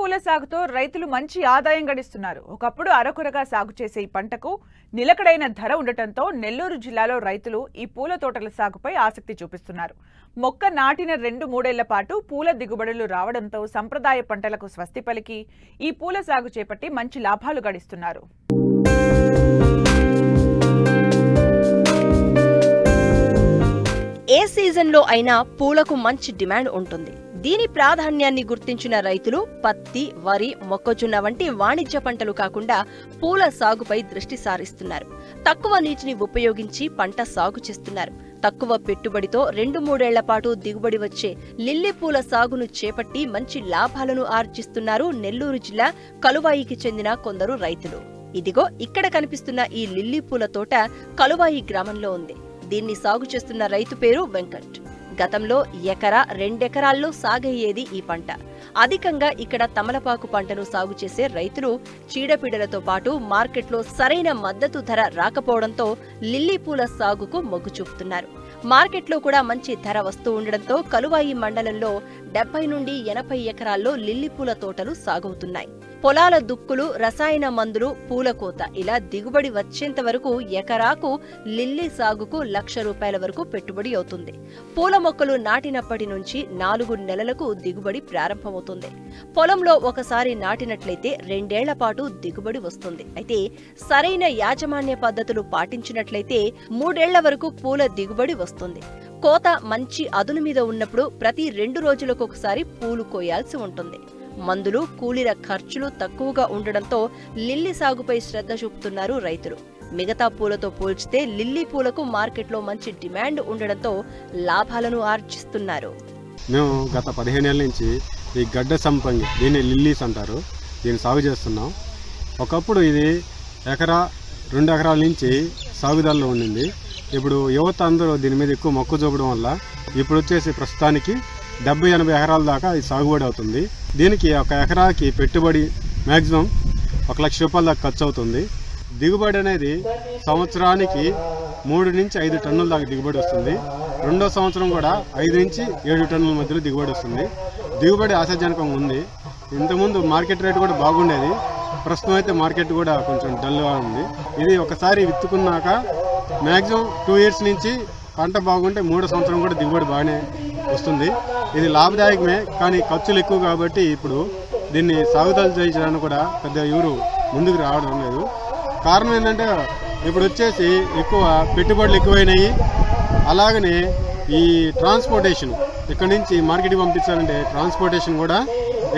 పూల సాగుతో రైతులు మంచి ఆదాయం గడిస్తున్నారు. ఒకప్పుడు అరకొరగా సాగు చేసే ఈ పంటకు నిలకడైన ధర ఉండటంతో నెల్లూరు జిల్లాలో రైతులు ఈ పూల తోటల సాగుపై ఆసక్తి చూపిస్తున్నారు. మొక్క నాటిన 2-3 ఏళ్ల పాటు పూల దిగుబడులు రావడంతో సంప్రదాయ పంటలకు స్వస్తి పలికి ఈ పూల సాగు చేపట్టి మంచి లాభాలు గడిస్తున్నారు. ఏ సీజన్లో అయినా పూలకు మంచి డిమాండ్ ఉంటుంది. దీని ప్రాధాన్యాన్ని గుర్తించిన రైతులు పత్తి, వరి, మొక్కజొన్న వంటి వాణిజ్య పంటలు కాకుండా పూల సాగుపై దృష్టి సారిస్తున్నారు. తక్కువ నీటిని ఉపయోగించి పంట సాగు చేస్తున్నారు. తక్కువ పెట్టుబడితో 2-3 ఏళ్ల పాటు దిగుబడి వచ్చే లిల్లీ పూల సాగును చేపట్టి మంచి లాభాలను ఆర్జిస్తున్నారు నెల్లూరు జిల్లా కలువాయికి చెందిన కొందరు రైతులు. ఇదిగో ఇక్కడ కనిపిస్తున్న ఈ లిల్లీ పూల తోట కలువాయి గ్రామంలో ఉంది. దీన్ని సాగు చేస్తున్న రైతు పేరు వెంకట్. గతంలో 1-2 ఎకరాల్లో సాగయ్యేది ఈ పంట. అధికంగా ఇక్కడ తమలపాకు పంటను సాగు చేసే రైతులు చీడపీడలతో పాటు మార్కెట్లో సరైన మద్దతు ధర రాకపోవడంతో లిల్లీ పూల సాగుకు మొగ్గు చూపుతున్నారు. మార్కెట్లో కూడా మంచి ధర వస్తూ ఉండడంతో కలువాయి మండలంలో 70-80 ఎకరాల్లో లిల్లీ పూల తోటలు సాగవుతున్నాయి. పొలాల దుక్కులు, రసాయన మందులు, పూల కోత ఇలా దిగుబడి వచ్చేంత వరకు ఎకరాకు లిల్లీ సాగుకు ₹1,00,000 వరకు పెట్టుబడి అవుతుంది. పూల మొక్కలు నాటినప్పటి నుంచి 4 నెలలకు దిగుబడి ప్రారంభమవుతుంది. పొలంలో ఒకసారి నాటినట్లయితే 2 ఏళ్ల పాటు దిగుబడి వస్తుంది. అయితే సరైన యాజమాన్య పద్ధతులు పాటించినట్లయితే 3 ఏళ్ల వరకు పూల దిగుబడి వస్తుంది. కోత మంచి అదును మీద ఉన్నప్పుడు ప్రతి 2 రోజులకొకసారి పూలు కోయాల్సి ఉంటుంది. మందులు, కూలీల ఖర్చులు తక్కువగా ఉండడంతో లిల్లీ సాగుపై శ్రద్ధ చూపుతున్నారు రైతులు. మిగతా పూలతో పోల్చితే లిల్లీ పూలకు మార్కెట్లో మంచి డిమాండ్ ఉండడంతో లాభాలను ఆర్జిస్తున్నారు. మేము గత 15 ఏళ్ల నుంచి ఈ గడ్డ సంపంగి, దీన్ని లిల్లీస్ అంటారు, దీన్ని సాగు చేస్తున్నాం. ఒకప్పుడు ఇది 1-2 ఎకరాల నుంచి సాగుదారిలో ఉండింది. ఇప్పుడు యువత అందరూ దీని మీద ఎక్కువ మొక్కు చూపడం వల్ల ఇప్పుడు వచ్చేసి ప్రస్తుతానికి 70-80 ఎకరాల దాకా ఇది సాగుబడి అవుతుంది. దీనికి 1 ఎకరాకి పెట్టుబడి మ్యాక్సిమం ₹1,00,000 దాకా ఖర్చు అవుతుంది. దిగుబడి అనేది సంవత్సరానికి 3-5 టన్నుల దాకా దిగుబడి వస్తుంది. రెండో సంవత్సరం కూడా 5-7 టన్నుల మధ్యలో దిగుబడి వస్తుంది. దిగుబడి ఆశాజనకంగా ఉంది. ఇంతకుముందు మార్కెట్ రేట్ కూడా బాగుండేది. ప్రస్తుతం అయితే మార్కెట్ కూడా కొంచెం డల్గా ఉంది. ఇది ఒకసారి విత్తుకున్నాక మ్యాక్సిమం 2 ఇయర్స్ నుంచి పంట బాగుంటే 3వ సంవత్సరం కూడా దిగుబడి బాగానే వస్తుంది. ఇది లాభదాయకమే, కానీ ఖర్చులు ఎక్కువ కాబట్టి ఇప్పుడు దీన్ని సాగుదల చేయించడానికి కూడా పెద్ద ఎవరు ముందుకు రావడం లేదు. కారణం ఏంటంటే ఇప్పుడు వచ్చేసి ఎక్కువ పెట్టుబడులు ఎక్కువైనాయి. అలాగనే ఈ ట్రాన్స్పోర్టేషన్ ఇక్కడి నుంచి మార్కెట్కి పంపించాలంటే ట్రాన్స్పోర్టేషన్ కూడా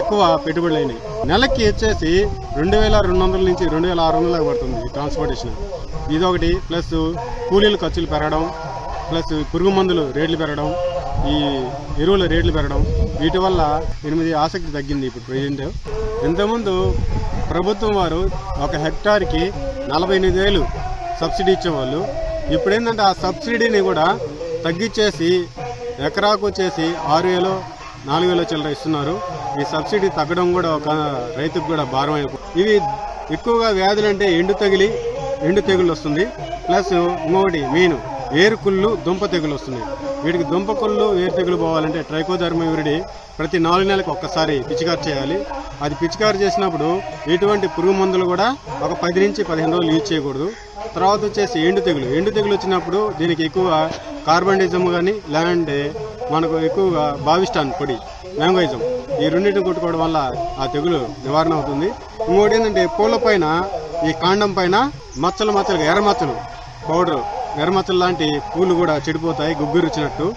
ఎక్కువ పెట్టుబడులు అయినాయి. నెలకి వచ్చేసి 2,200 నుంచి 2,600 దాకా పడుతుంది ఈ ట్రాన్స్పోర్టేషన్. ఇదొకటి, ప్లస్ కూలీల ఖర్చులు పెరగడం, ప్లస్ పురుగు మందులు రేట్లు పెరగడం, ఈ ఎరువుల రేట్లు పెరగడం, వీటి వల్ల 8 ఆసక్తి తగ్గింది ఇప్పుడు ప్రెజెంట్. ఇంతకుముందు ప్రభుత్వం వారు 1 హెక్టార్కి 48,000 సబ్సిడీ ఇచ్చేవాళ్ళు. ఇప్పుడు ఏంటంటే ఆ సబ్సిడీని కూడా తగ్గించేసి ఎకరాకు వచ్చేసి 6,000, 4,000 చిల్లర ఇస్తున్నారు. ఈ సబ్సిడీ తగ్గడం కూడా ఒక రైతుకు కూడా భారం అయిపోయింది. ఇవి ఎక్కువగా వ్యాధులు అంటే ఎండు తెగులు వస్తుంది. ప్లస్ ఇంకొకటి మెయిన్ వేరుకుళ్ళు, దుంప తెగులు వస్తున్నాయి. వీటికి దుంప కుళ్ళు, వేరు తెగులు పోవాలంటే ట్రైకోడర్మా విరిడి ప్రతి 4 నెలలకు ఒక్కసారి పిచికారి చేయాలి. అది పిచికారి చేసినప్పుడు ఎటువంటి పురుగు మందులు కూడా ఒక 10-15 రోజులు యూజ్ చేయకూడదు. తర్వాత వచ్చేసి ఎండు తెగులు వచ్చినప్పుడు దీనికి ఎక్కువ కార్బండిజం కానీ లేదంటే మనకు ఎక్కువగా బావిస్టాన్ పొడి, మ్యాంగోయిజం, ఈ రెండింటిని కొట్టుకోవడం వల్ల ఆ తెగులు నివారణ అవుతుంది. ఇంకోటి ఏంటంటే పూల పైన, ఈ కాండం పైన మచ్చలు ఎర్రమచ్చలు పౌడర్, ఎర్రమచ్చలు లాంటి పూలు కూడా చెడిపోతాయి గుగ్గురు వచ్చినట్టు.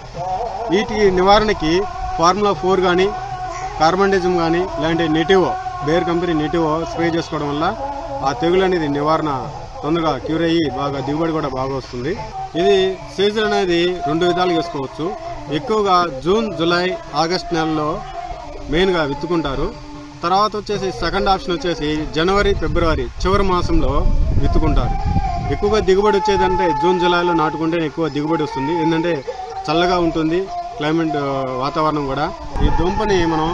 వీటి నివారణకి ఫార్ములా 4 కానీ, కార్బండిజం కానీ, లేదంటే నెటివో, బేర్ కంపెనీ నెటివో స్ప్రే చేసుకోవడం వల్ల ఆ తెగులు అనేది నివారణ తొందరగా క్యూర్ అయ్యి బాగా దిగుబడి కూడా బాగా వస్తుంది. ఇది సీజన్ అనేది 2 విధాలుగా వేసుకోవచ్చు. ఎక్కువగా జూన్, జూలై, ఆగస్ట్ నెలలో మెయిన్గా విత్తుకుంటారు. తర్వాత వచ్చేసి సెకండ్ ఆప్షన్ వచ్చేసి జనవరి, ఫిబ్రవరి చివరి మాసంలో విత్తుకుంటారు. ఎక్కువగా దిగుబడి వచ్చేదంటే జూన్, జూలైలో నాటుకుంటే ఎక్కువ దిగుబడి వస్తుంది. ఏంటంటే చల్లగా ఉంటుంది క్లైమేట్, వాతావరణం కూడా. ఈ దుంపని మనం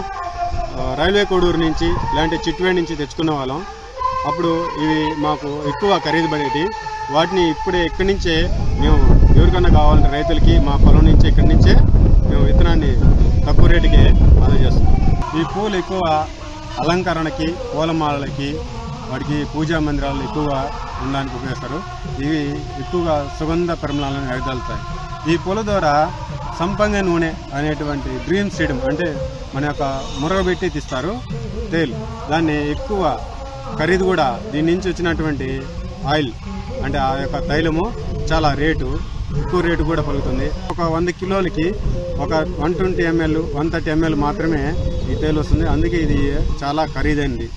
రైల్వే కోడూరు నుంచి లేదంటే చిట్వేడ్ నుంచి తెచ్చుకునే వాళ్ళం. అప్పుడు ఇవి మాకు ఎక్కువ ఖరీదు పడేవి. వాటిని ఇప్పుడే ఇక్కడి నుంచే మేము ఎవరికన్నా కావాలంటే రైతులకి మా పొలం నుంచి ఇక్కడి నుంచే మేము విత్తనాన్ని తక్కువ రేటుకే అందజేస్తున్నాం. ఈ పూలు ఎక్కువ అలంకరణకి, పూలమాలలకి, వాటికి పూజా మందిరాలు ఎక్కువగా ఉండడానికి ఉపయోగిస్తారు. ఇవి ఎక్కువగా సుగంధ పరిమళాలను వెదజల్లుతాయి. ఈ పూల ద్వారా సంపంగి నూనె అనేటువంటి డ్రీమ్ సీడమ్ అంటే మన యొక్క మురగబెట్టి తీస్తారు తేల్. దాన్ని ఎక్కువ ఖరీదు కూడా, దీని నుంచి వచ్చినటువంటి ఆయిల్ అంటే ఆ యొక్క తైలము చాలా ఎక్కువ రేటు కూడా పలుకుతుంది. ఒక 100 కిలోలకి ఒక 120 ml 130 ml మాత్రమే ఈ తేలు వస్తుంది. అందుకే ఇది చాలా ఖరీదైనది.